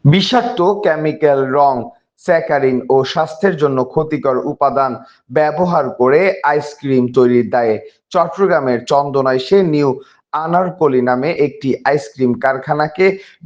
বিষাক্ত কেমিক্যাল, রং, স্যাকারিন ও স্বাস্থ্যের জন্য ক্ষতিকর উপাদান ব্যবহার করে আইসক্রিম তৈরির দায়ে চট্টগ্রামের চন্দনাইশে নিউ আনারকলি নামে একটি আইসক্রিম কারখানাকে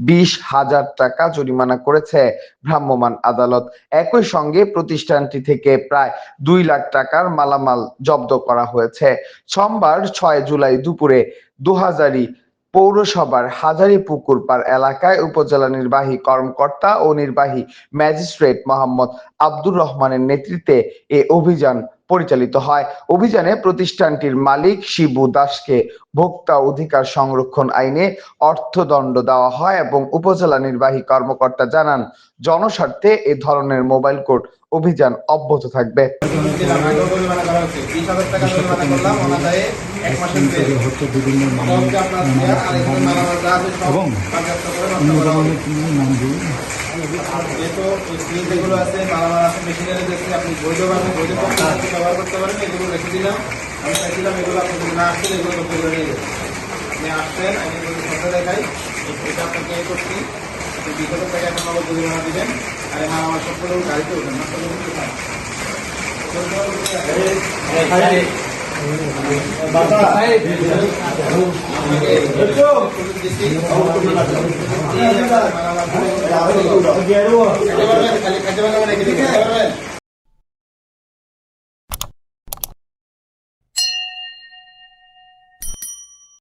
২০,০০০ টাকা জরিমানা করেছে ভ্রাম্যমাণ আদালত। একই সঙ্গে প্রতিষ্ঠানটি থেকে প্রায় ২ লাখ টাকার মালামাল জব্দ করা হয়েছে। সোমবার ৬ জুলাই দুপুরে দোহাজারী পৌরসভার হাজারীপুকুর পাড় এলাকায় উপজেলা নির্বাহী কর্মকর্তা ও নির্বাহী ম্যাজিস্ট্রেট মোহাম্মদ আব্দুর রহমানের নেতৃত্বে এ অভিযান পরিচালিত হয়। অভিযানে প্রতিষ্ঠানটির মালিক শিবু দাসকে ভোক্তা অধিকার সংরক্ষণ আইনে অর্থদণ্ড দেওয়া হয় এবং উপজেলা নির্বাহী কর্মকর্তা জানান, জনস্বার্থে এ ধরনের মোবাইল কোর্ট অভিযান অব্যাহত থাকবে। যেগুলো আছে মালামাল আছে মেশিনারি দেখে আপনি বৈধভাবে বৈধ ব্যবহার করতে পারেন, এগুলো রেখে দিলাম। আমি চাইছিলাম এগুলো আপনি যদি না আসছেন এগুলো করতে করে নিয়ে যাবেন। আপনি আসছেন, আমি ফটো দেখাই, এটা আপনাকে এ করছি, আপনি ২০,০০০ টাকা এখন আবার জরিমানা দিবেন। আর মালামাল সবগুলো গাড়িতে উঠবেন না, খালি খাইতে পারবেন,